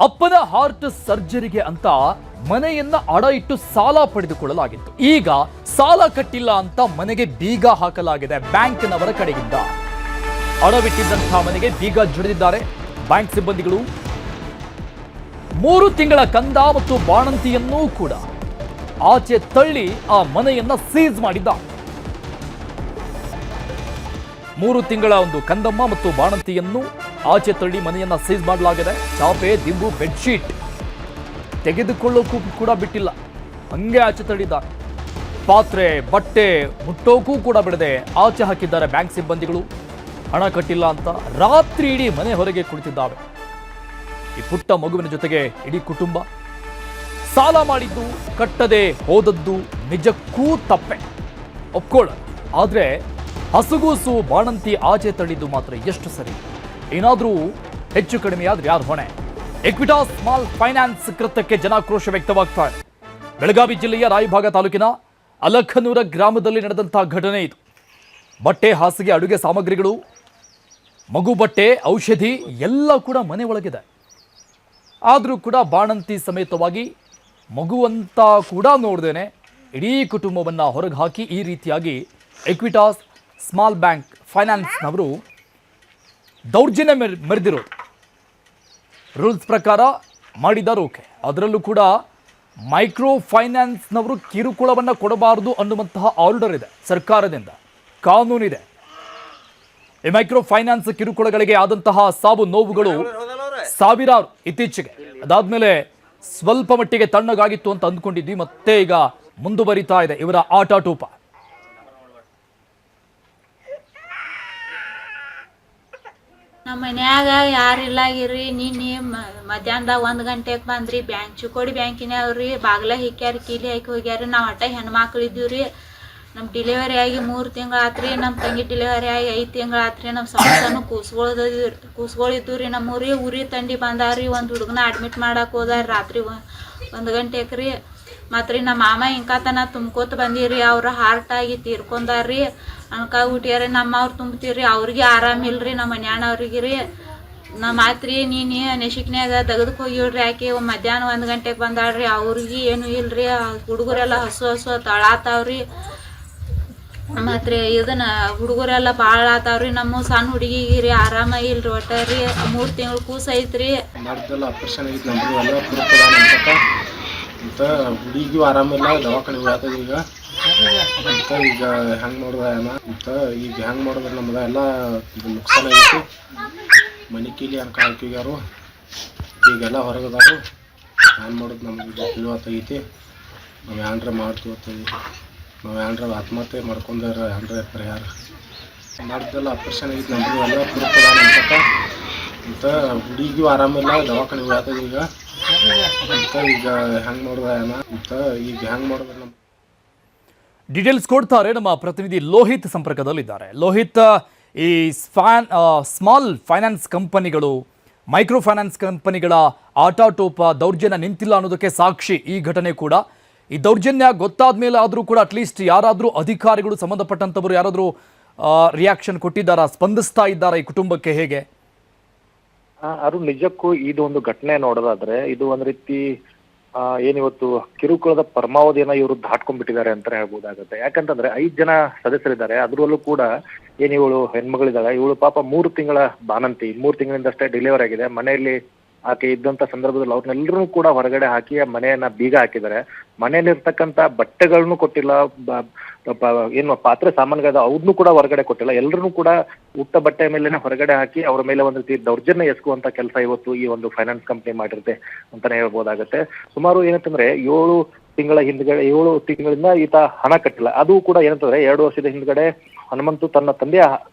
ಅಪ್ಪನ ಹಾರ್ಟ್ ಸರ್ಜರಿಗೆ ಅಂತ ಮನೆಯನ್ನ ಅಡ ಇಟ್ಟು ಸಾಲ ಪಡೆದುಕೊಳ್ಳಲಾಗಿತ್ತು. ಈಗ ಸಾಲ ಕಟ್ಟಿಲ್ಲ ಅಂತ ಮನೆಗೆ ಬೀಗ ಹಾಕಲಾಗಿದೆ ಬ್ಯಾಂಕ್ನವರ ಕಡೆಯಿಂದ. ಅಡವಿಟ್ಟಿದ್ದಂತಹ ಮನೆಗೆ ಬೀಗ ಜಡಿದಿದ್ದಾರೆ ಬ್ಯಾಂಕ್ ಸಿಬ್ಬಂದಿಗಳು. 3 ತಿಂಗಳ ಕಂದ ಮತ್ತು ಬಾಣಂತಿಯನ್ನೂ ಕೂಡ ಆಚೆ ತಳ್ಳಿ ಆ ಮನೆಯನ್ನ ಸೀಸ್ ಮಾಡಿದ್ದಾರೆ. 3 ತಿಂಗಳ ಒಂದು ಕಂದಮ್ಮ ಮತ್ತು ಬಾಣಂತಿಯನ್ನು ಆಚೆ ತಳ್ಳಿ ಮನೆಯನ್ನ ಸೀಸ್ ಮಾಡಲಾಗಿದೆ. ಚಾಪೆ, ದಿಂಬು, ಬೆಡ್ಶೀಟ್ ತೆಗೆದುಕೊಳ್ಳೋಕ್ಕೂ ಕೂಡ ಬಿಟ್ಟಿಲ್ಲ, ಹಂಗೆ ಆಚೆ ತಳ್ಳಿದ್ದಾರೆ. ಪಾತ್ರೆ, ಬಟ್ಟೆ ಮುಟ್ಟೋಕ್ಕೂ ಕೂಡ ಬಿಡದೆ ಆಚೆ ಹಾಕಿದ್ದಾರೆ ಬ್ಯಾಂಕ್ ಸಿಬ್ಬಂದಿಗಳು. ಹಣ ಕಟ್ಟಿಲ್ಲ ಅಂತ ರಾತ್ರಿ ಇಡೀ ಮನೆ ಹೊರಗೆ ಕುಳಿತಿದ್ದಾವೆ. ಈ ಪುಟ್ಟ ಮಗುವಿನ ಜೊತೆಗೆ ಇಡೀ ಕುಟುಂಬ. ಸಾಲ ಮಾಡಿದ್ದು, ಕಟ್ಟದೆ ಹೋದದ್ದು ನಿಜಕ್ಕೂ ತಪ್ಪೆ, ಒಪ್ಕೊಳ್ಳ. ಆದ್ರೆ ಹಸುಗೂಸು ಬಾಣಂತಿ ಆಚೆ ತಳ್ಳಿದ್ದು ಮಾತ್ರ ಎಷ್ಟು ಸರಿ? ಏನಾದರೂ ಹೆಚ್ಚು ಕಡಿಮೆ ಆದ್ರೆ ಯಾರು ಹೊಣೆ? ಎಕ್ವಿಟಾಸ್ ಸ್ಮಾಲ್ ಫೈನಾನ್ಸ್ ಕೃತ್ಯಕ್ಕೆ ಜನಾಕ್ರೋಶ ವ್ಯಕ್ತವಾಗ್ತಾ ಇದೆ. ಬೆಳಗಾವಿ ಜಿಲ್ಲೆಯ ರಾಯಭಾಗ ತಾಲೂಕಿನ ಅಲಖನೂರ ಗ್ರಾಮದಲ್ಲಿ ನಡೆದಂತಹ ಘಟನೆ ಇದು. ಬಟ್ಟೆ, ಹಾಸಿಗೆ, ಅಡುಗೆ ಸಾಮಗ್ರಿಗಳು, ಮಗು ಬಟ್ಟೆ, ಔಷಧಿ ಎಲ್ಲ ಕೂಡ ಮನೆ ಒಳಗಿದೆ. ಆದರೂ ಕೂಡ ಬಾಣಂತಿ ಸಮೇತವಾಗಿ ಮಗುವಂತ ಕೂಡ ನೋಡ್ದೇನೆ ಇಡೀ ಕುಟುಂಬವನ್ನ ಹೊರಗೆ ಹಾಕಿ ಈ ರೀತಿಯಾಗಿ ಎಕ್ವಿಟಾಸ್ ಸ್ಮಾಲ್ ಬ್ಯಾಂಕ್ ಫೈನಾನ್ಸ್ನವರು ದೌರ್ಜನ್ಯ ಮೆರೆದಿರೋದು. ರೂಲ್ಸ್ ಪ್ರಕಾರ ಮಾಡಿದ್ದಾರೆ, ಓಕೆ. ಅದರಲ್ಲೂ ಕೂಡ ಮೈಕ್ರೋ ಫೈನಾನ್ಸ್ನವರು ಕಿರುಕುಳವನ್ನು ಕೊಡಬಾರದು ಅನ್ನುವಂತಹ ಆರ್ಡರ್ ಇದೆ ಸರ್ಕಾರದಿಂದ, ಕಾನೂನಿದೆ. ಈ ಮೈಕ್ರೋ ಫೈನಾನ್ಸ್ ಕಿರುಕುಳಗಳಿಗೆ ಆದಂತಹ ಸಾವು ನೋವುಗಳು ಸಾವಿರಾರು ಇತ್ತೀಚೆಗೆ. ಅದಾದ್ಮೇಲೆ ಸ್ವಲ್ಪ ಮಟ್ಟಿಗೆ ತಣ್ಣಗಾಗಿತ್ತು ಅಂತ ಅಂದ್ಕೊಂಡಿದ್ವಿ, ಮತ್ತೆ ಈಗ ಮುಂದುವರಿತಾ ಇದೆ ಇವರ ಆಟಾಟೋಪ. ನಮ್ಮ ಮನ್ಯಾಗ ಯಾರಿಲ್ಲಾಗಿರ್ರಿ. ನಿನ್ನೆ ಮಧ್ಯಾಹ್ನದಾಗ 1 ಗಂಟೆಗೆ ಬಂದ್ರಿ. ಚಿಕ್ಕೋಡಿ ಬ್ಯಾಂಕಿನವ್ರಿ ಬಾಗ್ಲ ಹಿಕ್ಕ್ಯಾರ, ಕೀಲಿ ಹಾಕಿ ಹೋಗ್ಯಾರ. ನಾವು ಅಟ್ಟ ಹೆಣ್ಮಕ್ಳು ಇದ್ದೀವ್ರಿ. ನಮ್ಮ ಡಿಲಿವರಿ ಆಗಿ 3 ತಿಂಗಳು ಆತ್ರಿ. ನಮ್ಮ ತಂಗಿ ಡಿಲಿವರಿ ಆಗಿ 5 ತಿಂಗಳು ಆತ್ರಿ. ನಮ್ಮ ಸಣ್ಣ ಕೂಸ್ಗಳಿದ್ದು ರೀ. ನಮ್ಮ ಉರಿ ತಂಡಿ ಬಂದಾವ್ರಿ. ಒಂದು ಹುಡುಗನ ಅಡ್ಮಿಟ್ ಮಾಡಕ್ಕೆ ಹೋದಾರ ರಾತ್ರಿ 1 ಗಂಟೆಗೆ ರೀ. ಮತ್ತು ರೀ ನಮ್ಮ ಮಾಮ ಇಂಕಾತನ ತುಂಬ್ಕೋತ ಬಂದಿರಿ. ಅವ್ರ ಹಾರ್ಟ್ ಆಗಿ ತೀರ್ಕೊಂಡಾರ್ರಿ. ಅನ್ಕ ಹುಟ್ಟಿಯಾರ. ಅವ್ರು ತುಂಬ್ತೀವ್ರಿ, ಅವ್ರಿಗೆ ಆರಾಮಿಲ್ರಿ. ನಮ್ಮ ಮನ್ಯಾನವ್ರಿಗೆ ರೀ. ನಮ್ಮ ಮಾತ್ರಿ ನೀನು ನೆಶಿಕ್ನ್ಯಾಗ ತೆಗೆದಕ್ಕೆ ಹೋಗಿವ್ರಿ. ಆಕೆ ಮಧ್ಯಾಹ್ನ 1 ಗಂಟೆಗೆ ಬಂದಾಳ್ರಿ. ಅವ್ರಿಗೆ ಏನೂ ಇಲ್ರಿ. ಹುಡುಗರೆಲ್ಲ ಹಸು ತಳಾತಾವ್ರಿ. ಮತ್ತು ರೀ ಇದನ್ನ ಹುಡುಗರೆಲ್ಲ ಭಾಳ ಆತಾವ್ರಿ. ನಮ್ಮ ಸಣ್ಣ ಹುಡುಗಿಗೆ ರೀ ಆರಾಮ ಇಲ್ರಿ ಒಟ್ಟ ರೀ. 3 ತಿಂಗಳು ಕೂಸ ಐತ್ರಿ. ಆಪರೇಷನ್ ಆಗೈತೆ ನಮ್ದು ಎಲ್ಲ ಅಂತ ಹುಡುಗಿಗೂ ಆರಾಮಿಲ್ಲ, ದವಾಖಾನೆ ಹೋಗ್ತದೆ ಈಗ. ಅಂತ ಈಗ ಹೆಂಗೆ ನೋಡಿದ ಅಂತ ಈಗ ಹೆಂಗೆ ಮಾಡಿದ್ರೆ ನಮ್ದು ಎಲ್ಲ ನುಕ್ಸಾನ ಐತಿ. ಮನೆ ಕೀಲಿ ಅನ್ಕ ಹಾಕಿಗ್ಯಾರು. ಈಗೆಲ್ಲ ಹೊರಗದಾರು. ಏನು ಮಾಡೋದು ನಮ್ಗೆ ತಿಳಿವತ್ತೈತಿ. ನಾವು ಏನ್ರ ಮಾಡ್ತೀವತ್ತೈತಿ. ನಾವು ಏನ್ರ ಆತ್ಮಹತ್ಯೆ ಮಾಡ್ಕೊಂಡಾರ ಏನ್ರ ಪರಿಹಾರ ಮಾಡ್ದೆಲ್ಲ ಆಪರೇಷನ್ ಆಗೈತೆ ನಮ್ದು ಎಲ್ಲ ಅಂತ ಹುಡುಗಿಗೂ ಆರಾಮಿಲ್ಲ, ದವಾಖಾನೆ ಹೋಗ್ತದೆ ಈಗ. ಅಂತ ಈಗ ಹೆಂಗೆ ನೋಡಿದ ಅಂತ ಈಗ ಹೆಂಗೆ ಮಾಡಿದ್ರೆ ನಮ್ಮ ಡೀಟೇಲ್ಸ್ ಕೊಡ್ತಾರೆ ನಮ್ಮ ಪ್ರತಿನಿಧಿ ಲೋಹಿತ್ ಸಂಪರ್ಕದಲ್ಲಿದ್ದಾರೆ. ಲೋಹಿತ್, ಈ ಸ್ಮಾಲ್ ಫೈನಾನ್ಸ್ ಕಂಪನಿಗಳು, ಮೈಕ್ರೋ ಫೈನಾನ್ಸ್ ಕಂಪನಿಗಳ ಆಟಾಟೋಪ ದೌರ್ಜನ್ಯ ನಿಂತಿಲ್ಲ ಅನ್ನೋದಕ್ಕೆ ಸಾಕ್ಷಿ ಈ ಘಟನೆ ಕೂಡ. ಈ ದೌರ್ಜನ್ಯ ಗೊತ್ತಾದ ಮೇಲೆ ಆದರೂ ಕೂಡ ಅಟ್ಲೀಸ್ಟ್ ಯಾರಾದರೂ ಅಧಿಕಾರಿಗಳು, ಸಂಬಂಧಪಟ್ಟಂಥವರು ಯಾರಾದರೂ ರಿಯಾಕ್ಷನ್ ಕೊಟ್ಟಿದ್ದಾರಾ, ಸ್ಪಂದಿಸ್ತಾ ಇದ್ದಾರಾ ಈ ಕುಟುಂಬಕ್ಕೆ? ಹೇಗೆ ಅದು ನಿಜಕ್ಕೂ ಇದು ಒಂದು ಘಟನೆ ನೋಡೋದಾದ್ರೆ ಇದು ಒಂದ್ ರೀತಿ ಏನಿವತ್ತು ಕಿರುಕುಳದ ಪರಮಾವಧಿಯನ್ನ ಇವರು ದಾಟ್ಕೊಂಡ್ಬಿಟ್ಟಿದ್ದಾರೆ ಅಂತಾನೆ ಹೇಳ್ಬೋದಾಗತ್ತೆ. ಯಾಕಂತಂದ್ರೆ 5 ಜನ ಸದಸ್ಯರಿದ್ದಾರೆ. ಅದರಲ್ಲೂ ಕೂಡ ಇವಳು ಹೆಣ್ಮಗಳಿದ್ದಾಳೆ. ಇವಳು ಪಾಪ 3 ತಿಂಗಳ ಬಾಣಂತಿ, 3 ತಿಂಗಳಿಂದಷ್ಟೇ ಡೆಲಿವರಿ ಆಗಿದೆ. ಮನೆಯಲ್ಲಿ ಆಕೆ ಇದ್ದಂತ ಸಂದರ್ಭದಲ್ಲಿ ಅವ್ರನ್ನೆಲ್ಲರೂ ಕೂಡ ಹೊರಗಡೆ ಹಾಕಿ ಆ ಮನೆಯನ್ನ ಬೀಗ ಹಾಕಿದ್ದಾರೆ. ಮನೆಯಲ್ಲಿರ್ತಕ್ಕಂಥ ಬಟ್ಟೆಗಳನ್ನು ಕೊಟ್ಟಿಲ್ಲ, ಏನು ಪಾತ್ರೆ ಸಾಮಾನುಗಳ ಅವ್ರನ್ನೂ ಕೂಡ ಹೊರಗಡೆ ಕೊಟ್ಟಿಲ್ಲ. ಎಲ್ಲರನ್ನೂ ಕೂಡ ಉಟ್ಟ ಬಟ್ಟೆ ಮೇಲೆನೆ ಹೊರಗಡೆ ಹಾಕಿ ಅವರ ಮೇಲೆ ಒಂದು ರೀತಿ ದೌರ್ಜನ್ಯ ಎಸಗುವಂತ ಕೆಲಸ ಇವತ್ತು ಈ ಒಂದು ಫೈನಾನ್ಸ್ ಕಂಪನಿ ಮಾಡಿರುತ್ತೆ ಅಂತಾನೆ ಹೇಳ್ಬೋದಾಗತ್ತೆ. ಸುಮಾರು ಏನಂತಂದ್ರೆ 7 ತಿಂಗಳಿಂದ ಈತ ಹಣ ಕಟ್ಟಿಲ್ಲ. ಅದು ಕೂಡ ಏನಂತಂದ್ರೆ 2 ವರ್ಷದ ಹಿಂದ್ಗಡೆ ಹನುಮಂತು ತನ್ನ ತಂದೆಯ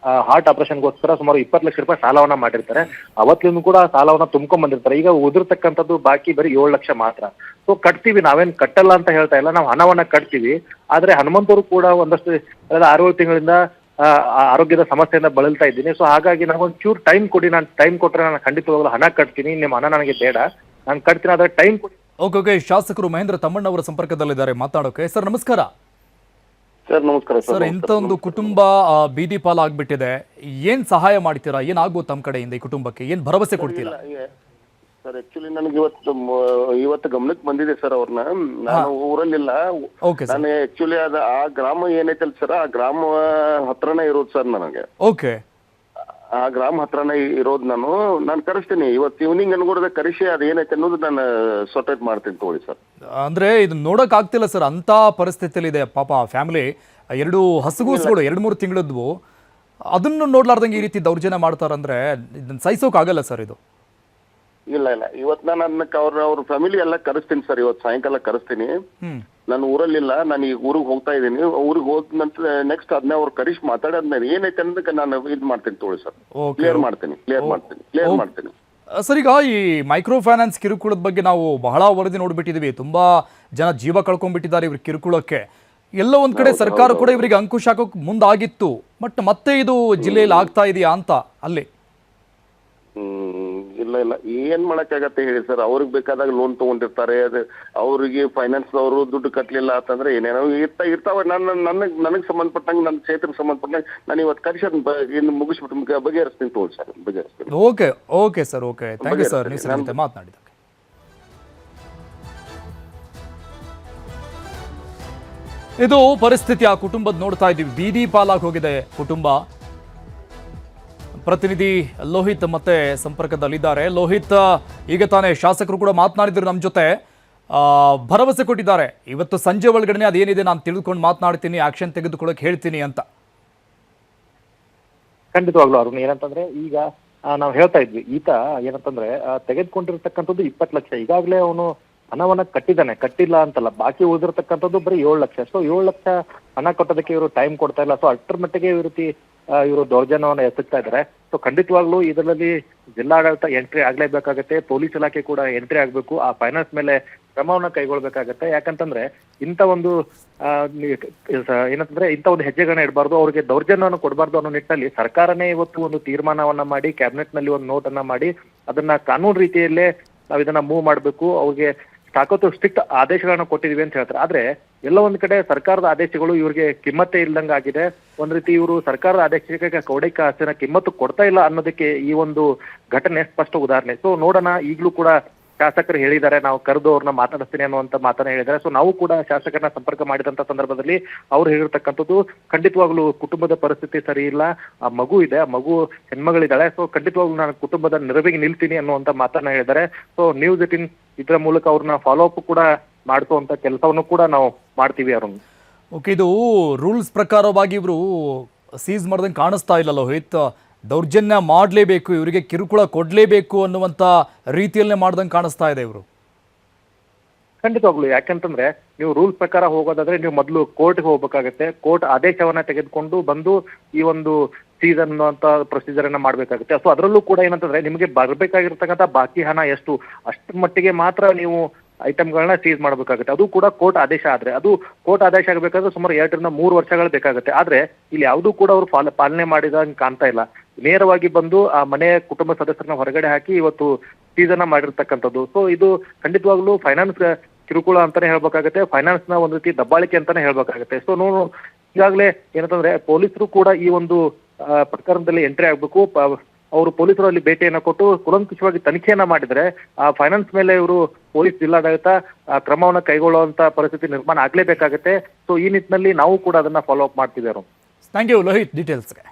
ಹಾರ್ಟ್ ಆಪರೇಷನ್ಗೋಸ್ಕರ ಸುಮಾರು 20 ಲಕ್ಷ ರೂಪಾಯಿ ಸಾಲವನ್ನ ಮಾಡಿರ್ತಾರೆ. ಅವತ್ತಿಂದ ಕೂಡ ಸಾಲವನ್ನ ತುಂಬ್ಕೊಂಡ್ ಬಂದಿರ್ತಾರೆ. ಈಗ ಉದಿರ್ತಕ್ಕಂಥದ್ದು ಬಾಕಿ ಬರೀ 7 ಲಕ್ಷ ಮಾತ್ರ. ಸೊ ಕಟ್ತೀವಿ, ನಾವೇನ್ ಕಟ್ಟಲ್ಲ ಅಂತ ಹೇಳ್ತಾ ಇಲ್ಲ, ನಾವು ಹಣವನ್ನ ಕಟ್ತೀವಿ. ಆದ್ರೆ ಹನುಮಂತರು ಕೂಡ ಒಂದಷ್ಟು 6-7 ತಿಂಗಳಿಂದ ಆರೋಗ್ಯದ ಸಮಸ್ಯೆಯಿಂದ ಬಳಲ್ತಾ ಇದ್ದೀನಿ. ಸೊ ಹಾಗಾಗಿ ನನಗೊಂದು ಚೂರು ಟೈಮ್ ಕೊಡಿ, ನಾನು ಟೈಮ್ ಕೊಟ್ರೆ ನಾನು ಖಂಡಿತವಾಗ್ಲೂ ಹಣ ಕಟ್ತೀನಿ, ನಿಮ್ಮ ಹಣ ನನಗೆ ಬೇಡ, ನಾನು ಕಟ್ತೀನಿ, ಆದ್ರೆ ಟೈಮ್ ಕೊಡಿ. ಓಕೆ. ಶಾಸಕರು ಮಹೇಂದ್ರ ತಮ್ಮಣ್ಣವರ ಸಂಪರ್ಕದಲ್ಲಿದ್ದಾರೆ, ಮಾತಾಡೋಕೆ. ಸರ್ ನಮಸ್ಕಾರ. ಸರ್ ನಮಸ್ಕಾರ ಸರ್. ಇಂಥ ಒಂದು ಕುಟುಂಬ ಬೀದಿ ಪಾಲಾಗ್ಬಿಟ್ಟಿದೆ, ಏನ್ ಸಹಾಯ ಮಾಡ್ತೀರಾ? ಏನಾಗೋ ತಮ್ಮ ಕಡೆಯಿಂದ ಈ ಕುಟುಂಬಕ್ಕೆ ಏನ್ ಭರವಸೆ ಕೊಡ್ತೀರಾ? ಸರ್ ಆಕ್ಚುಲಿ ನನಗೆ ಇವತ್ತು ಗಮನಕ್ಕೆ ಬಂದಿದೆ ಸರ್ ಅವ್ರನ್ನ. ನಾನು ಊರಲ್ಲಿಲ್ಲ. Okay sir. ನಾನು ಆಕ್ಚುಲಿ ಆ ಗ್ರಾಮ ಏನೈತಲ್ಲ ಸರ್, ಆ ಗ್ರಾಮ ಹತ್ರನೇ ಇರೋದು ಸರ್ ನನಗೆ. ಓಕೆ. ಆ ಗ್ರಾಮ ಹತ್ರನೇ ಇರೋದು. ನಾನು ಕರೆಸ್ತೀನಿ ಇವತ್ತು ಈವ್ನಿಂಗ್ ಅನ್ಕೊಡದೆ ಕರೆಸಿ ಅದು ಏನೈತೆ ಅನ್ನೋದು ನಾನು ಸಾರ್ಟ್ ಮಾಡ್ತೀನಿ ತಗೊಳ್ಳಿ ಸರ್. ಅಂದ್ರೆ ಇದು ನೋಡಕ್ ಆಗ್ತಿಲ್ಲ ಸರ್, ಅಂತ ಪರಿಸ್ಥಿತಿಯಲ್ಲಿ ಇದೆ ಪಾಪ ಫ್ಯಾಮಿಲಿ. 2 ಹಸುಗೂಸುಗಳು 2-3 ತಿಂಗಳದ್ವು, ಅದನ್ನು ನೋಡ್ಲಾರ್ದಂಗೆ ಈ ರೀತಿ ದೌರ್ಜನ್ಯ ಮಾಡ್ತಾರಂದ್ರೆ ಇದನ್ನ ಸಹಿಸೋಕ್ ಆಗಲ್ಲ ಸರ್ ಇದು. ಇಲ್ಲ ಇವತ್ತು ನಾನು ಅದನ್ನ ಅವ್ರ ಫ್ಯಾಮಿಲಿ ಎಲ್ಲ ಕರೆಸ್ತೀನಿ ಸರ್. ಇವತ್ತು ಸಾಯಂಕಾಲ ಕರೆಸ್ತೀನಿ. ನಾನು ಊರಲ್ಲಿಲ್ಲ, ನಾನು ಈಗ ಊರಿಗೆ ಹೋಗ್ತಾ ಇದ್ದೀನಿ. ಊರಿಗೆ ಹೋದ ನಂತರ ನೆಕ್ಸ್ಟ್ ಅದನ್ನ ಅವ್ರು ಕರೆಸಿ ಮಾತಾಡೋದ್ಮೇಲೆ ಏನೈತೆ ಅನ್ನೋದಕ್ಕೆ ನಾನು ಇದು ಮಾಡ್ತೀನಿ ತಗೊಳ್ಳಿ ಸರ್. ಕ್ಲಿಯರ್ ಮಾಡ್ತೀನಿ. ಸರ್, ಈಗ ಈ ಮೈಕ್ರೋ ಫೈನಾನ್ಸ್ ಕಿರುಕುಳದ ಬಗ್ಗೆ ನಾವು ಬಹಳ ವರದಿ ನೋಡ್ಬಿಟ್ಟಿದೀವಿ. ತುಂಬಾ ಜನ ಜೀವ ಕಳ್ಕೊಂಡ್ಬಿಟ್ಟಿದ್ದಾರೆ ಇವ್ರ ಕಿರುಕುಳಕ್ಕೆ. ಎಲ್ಲೋ ಒಂದ್ ಕಡೆ ಸರ್ಕಾರ ಕೂಡ ಇವರಿಗೆ ಅಂಕುಶ ಹಾಕೋಕ್ ಮುಂದಾಗಿತ್ತು, ಬಟ್ ಮತ್ತೆ ಇದು ಜಿಲ್ಲೆಯಲ್ಲಿ ಆಗ್ತಾ ಇದೆಯಾ ಅಂತ ಅಲ್ಲಿ. ಇಲ್ಲ ಏನ್ ಮಾಡಕ್ಕಾಗತ್ತೆ ಹೇಳಿ ಸರ್. ಅವ್ರಿಗೆ ಬೇಕಾದಾಗ ಲೋನ್ ತಗೊಂಡಿರ್ತಾರೆ, ಅದು ಅವ್ರಿಗೆ ಫೈನಾನ್ಸ್ ಅವರು ದುಡ್ಡು ಕಟ್ಲಿಲ್ಲ ಅಂತಂದ್ರೆ ಏನೇನೋ ಇರ್ತಾವೆ. ನನಗೆ ಸಂಬಂಧಪಟ್ಟಂಗೆ, ನನ್ನ ಕ್ಷೇತ್ರಕ್ಕೆ ಸಂಬಂಧಪಟ್ಟಂಗೆ ನಾನು ಇವತ್ತು ಕರೆಸಿ ಮುಗಿಸ್ಬಿಟ್ಟು ಬಗೆಹರಿಸ್ತೀನಿ ತೋಲ್ ಸರ್, ಬಗೆಹರಿಸ್ತೀನಿ. Okay sir, okay, thank you sir ನೀವು ಸರ್ ಜೊತೆ ಮಾತನಾಡಿದ್ದಕ್ಕೆ. ಇದು ಪರಿಸ್ಥಿತಿ ಆ ಕುಟುಂಬದ ನೋಡ್ತಾ ಇದ್ದೀವಿ. ಬೀದಿ ಪಾಲಾಗಿ ಹೋಗಿದೆ ಕುಟುಂಬ. ಪ್ರತಿನಿಧಿ ಲೋಹಿತ್ ಮತ್ತೆ ಸಂಪರ್ಕದಲ್ಲಿದ್ದಾರೆ. ಲೋಹಿತ್, ಈಗ ತಾನೇ ಶಾಸಕರು ಕೂಡ ಮಾತನಾಡಿದ್ರು ನಮ್ಮ ಜೊತೆ, ಭರವಸೆ ಕೊಟ್ಟಿದ್ದಾರೆ ಇವತ್ತು ಸಂಜೆ ಒಳಗಡೆ ಅದೇನಿದೆ ನಾನು ತಿಳಿದುಕೊಂಡು ಮಾತನಾಡ್ತೀನಿ, ಆಕ್ಷನ್ ತೆಗೆದುಕೊಳ್ಳೋಕೆ ಹೇಳ್ತೀನಿ ಅಂತ. ಖಂಡಿತವಾಗ್ಲೂ ಅರುಣ್, ಏನಂತಂದ್ರೆ ಈಗ ನಾವು ಹೇಳ್ತಾ ಇದ್ವಿ, ಈತ ಏನಂತಂದ್ರೆ ತೆಗೆದುಕೊಂಡಿರ್ತಕ್ಕಂಥದ್ದು 20 ಲಕ್ಷ. ಈಗಾಗಲೇ ಅವನು ಹಣವನ್ನ ಕಟ್ಟಿಲ್ಲ ಅಂತಲ್ಲ, ಬಾಕಿ ಉಳಿದಿರ್ತಕ್ಕಂಥದ್ದು ಬರೀ 7 ಲಕ್ಷ. ಸೊ 7 ಲಕ್ಷ ಹಣ ಕೊಟ್ಟೋದಕ್ಕೆ ಇವರು ಟೈಮ್ ಕೊಡ್ತಾ ಇಲ್ಲ. ಸೊ ಅಷ್ಟರ ಮಟ್ಟಿಗೆ ಈ ರೀತಿ ಇವರು ದೌರ್ಜನ್ಯವನ್ನು ಎಸಗ್ತಾ ಇದ್ದಾರೆ. ಸೊ ಖಂಡಿತವಾಗ್ಲೂ ಇದರಲ್ಲಿ ಜಿಲ್ಲಾಡಳಿತ ಎಂಟ್ರಿ ಆಗ್ಲೇಬೇಕಾಗತ್ತೆ, ಪೊಲೀಸ್ ಇಲಾಖೆ ಕೂಡ ಎಂಟ್ರಿ ಆಗ್ಬೇಕು, ಆ ಫೈನಾನ್ಸ್ ಮೇಲೆ ಕ್ರಮವನ್ನ ಕೈಗೊಳ್ಬೇಕಾಗತ್ತೆ. ಯಾಕಂತಂದ್ರೆ ಇಂಥ ಒಂದು ಏನಂತಂದ್ರೆ ಇಂಥ ಒಂದು ಹೆಜ್ಜೆಗಳನ್ನ ಇಡಬಾರ್ದು, ಅವ್ರಿಗೆ ದೌರ್ಜನ್ಯವನ್ನು ಕೊಡಬಾರ್ದು ಅನ್ನೋ ನಿಟ್ಟಿನಲ್ಲಿ ಸರ್ಕಾರನೇ ಇವತ್ತು ಒಂದು ತೀರ್ಮಾನವನ್ನ ಮಾಡಿ ಕ್ಯಾಬಿನೆಟ್ ನಲ್ಲಿ ಒಂದು ನೋಟ್ ಅನ್ನ ಮಾಡಿ ಅದನ್ನ ಕಾನೂನು ರೀತಿಯಲ್ಲೇ ನಾವು ಇದನ್ನ ಮೂವ್ ಮಾಡಬೇಕು, ಅವ್ರಿಗೆ ಸಾಕಷ್ಟು ಸ್ಟ್ರಿಕ್ಟ್ ಆದೇಶಗಳನ್ನ ಕೊಟ್ಟಿದೀವಿ ಅಂತ ಹೇಳ್ತಾರೆ. ಆದ್ರೆ ಎಲ್ಲ ಒಂದ್ ಕಡೆ ಸರ್ಕಾರದ ಆದೇಶಗಳು ಇವ್ರಿಗೆ ಕಿಮ್ಮತ್ತೇ ಇಲ್ದಂಗ ಆಗಿದೆ. ಒಂದ್ ರೀತಿ ಇವರು ಸರ್ಕಾರದ ಆದೇಶಕ್ಕೆ ಕೌಡೆ ಕಾಸಿನ ಕಿಮ್ಮತ್ತು ಕೊಡ್ತಾ ಇಲ್ಲ ಅನ್ನೋದಕ್ಕೆ ಈ ಒಂದು ಘಟನೆ ಸ್ಪಷ್ಟ ಉದಾಹರಣೆ. ಸೊ ನೋಡೋಣ, ಈಗಲೂ ಕೂಡ ಶಾಸಕರು ಹೇಳಿದ್ದಾರೆ, ನಾವು ಕರೆದು ಅವ್ರನ್ನ ಮಾತಾಡಿಸ್ತೀನಿ ಅನ್ನುವಂತ ಮಾತನ್ನ ಹೇಳಿದ್ದಾರೆ. ಸೊ ನಾವು ಕೂಡ ಶಾಸಕರನ್ನ ಸಂಪರ್ಕ ಮಾಡಿದಂತ ಸಂದರ್ಭದಲ್ಲಿ ಅವ್ರು ಹೇಳಿರ್ತಕ್ಕಂಥದ್ದು ಖಂಡಿತವಾಗ್ಲೂ ಕುಟುಂಬದ ಪರಿಸ್ಥಿತಿ ಸರಿ ಇಲ್ಲ, ಆ ಮಗು ಇದೆ, ಆ ಮಗು ಹೆಣ್ಮಗಳಿದ್ದಾಳೆ. ಸೊ ಖಂಡಿತವಾಗ್ಲೂ ನಾನು ಕುಟುಂಬದ ನೆರವಿಗೆ ನಿಲ್ತೀನಿ ಅನ್ನುವಂತ ಮಾತನ್ನ ಹೇಳಿದ್ದಾರೆ. ಸೊ ನ್ಯೂಸ್ 18 ಇದರ ಮೂಲಕ ಅವ್ರನ್ನ ಫಾಲೋ ಅಪ್ ಕೂಡ ಮಾಡಿಸುವಂತ ಕೆಲಸವನ್ನು ಕೂಡ ನಾವು ಮಾಡ್ತೀವಿ ಅರುಣ್. ಓಕೆ, ಇದು ರೂಲ್ಸ್ ಪ್ರಕಾರವಾಗಿ ಇವರು ಸೀಸ್ ಮಾಡ್ದಂಗೆ ಕಾಣಿಸ್ತಾ ಇಲ್ಲ ಲೋಹಿತ್. ದೌರ್ಜನ್ಯ ಮಾಡಲೇಬೇಕು, ಇವರಿಗೆ ಕಿರುಕುಳ ಕೊಡಲೇಬೇಕು ಅನ್ನುವಂಥ ರೀತಿಯಲ್ಲೇ ಮಾಡ್ದಂಗೆ ಕಾಣಿಸ್ತಾ ಇದೆ ಇವರು. ಖಂಡಿತವಾಗ್ಲು, ಯಾಕಂತಂದ್ರೆ ನೀವು ರೂಲ್ಸ್ ಪ್ರಕಾರ ಹೋಗೋದಾದ್ರೆ ನೀವು ಮೊದಲು ಕೋರ್ಟ್ಗೆ ಹೋಗ್ಬೇಕಾಗತ್ತೆ, ಕೋರ್ಟ್ ಆದೇಶವನ್ನ ತೆಗೆದುಕೊಂಡು ಬಂದು ಈ ಒಂದು ಸೀಸನ್ ಅಂತ ಪ್ರೊಸೀಜರ್ ಅನ್ನ ಮಾಡ್ಬೇಕಾಗುತ್ತೆ. ಸೊ ಅದರಲ್ಲೂ ಕೂಡ ಏನಂತಂದ್ರೆ ನಿಮಗೆ ಬರ್ಬೇಕಾಗಿರ್ತಕ್ಕಂಥ ಬಾಕಿ ಹಣ ಎಷ್ಟು, ಅಷ್ಟರ ಮಟ್ಟಿಗೆ ಮಾತ್ರ ನೀವು ಐಟಮ್ಗಳನ್ನ ಸೀಸ್ ಮಾಡ್ಬೇಕಾಗುತ್ತೆ. ಅದು ಕೂಡ ಕೋರ್ಟ್ ಆದೇಶ ಆದ್ರೆ, ಅದು ಕೋರ್ಟ್ ಆದೇಶ ಆಗಬೇಕಾದ್ರೆ ಸುಮಾರು 2 ರಿಂದ 3 ವರ್ಷಗಳು ಬೇಕಾಗುತ್ತೆ. ಆದ್ರೆ ಇಲ್ಲಿ ಯಾವುದೂ ಕೂಡ ಅವರು ಪಾಲನೆ ಮಾಡಿದಂಗೆ ಕಾಣ್ತಾ ಇಲ್ಲ. ನೇರವಾಗಿ ಬಂದು ಆ ಮನೆಯ ಕುಟುಂಬ ಸದಸ್ಯರನ್ನ ಹೊರಗಡೆ ಹಾಕಿ ಇವತ್ತು ಸೀಸನ್ ಮಾಡಿರ್ತಕ್ಕಂಥದ್ದು. ಸೊ ಇದು ಖಂಡಿತವಾಗ್ಲೂ ಫೈನಾನ್ಸ್ ಕಿರುಕುಳ ಅಂತಾನೆ ಹೇಳ್ಬೇಕಾಗತ್ತೆ, ಫೈನಾನ್ಸ್ ನ ಒಂದು ರೀತಿ ದಬ್ಬಾಳಿಕೆ ಅಂತಾನೆ ಹೇಳ್ಬೇಕಾಗತ್ತೆ. ಸೊ ಈಗಾಗಲೇ ಏನಂತಂದ್ರೆ ಪೊಲೀಸರು ಕೂಡ ಈ ಒಂದು ಪ್ರಕರಣದಲ್ಲಿ ಎಂಟ್ರಿ ಆಗ್ಬೇಕು. ಅವರು ಪೊಲೀಸರು ಅಲ್ಲಿ ಭೇಟಿಯನ್ನ ಕೊಟ್ಟು ಕುಲಂಕುಷವಾಗಿ ತನಿಖೆಯನ್ನ ಮಾಡಿದ್ರೆ ಆ ಫೈನಾನ್ಸ್ ಮೇಲೆ ಇವರು ಪೊಲೀಸ್ ಜಿಲ್ಲಾಡಳಿತ ಕ್ರಮವನ್ನ ಕೈಗೊಳ್ಳುವಂತ ಪರಿಸ್ಥಿತಿ ನಿರ್ಮಾಣ ಆಗ್ಲೇಬೇಕಾಗತ್ತೆ. ಸೊ ಈ ನಿಟ್ಟಿನಲ್ಲಿ ನಾವು ಕೂಡ ಅದನ್ನ ಫಾಲೋ ಅಪ್ ಮಾಡ್ತಿದ್ದೇವೆ. Thank you Lohith ಡೀಟೇಲ್ಸ್ಗೆ.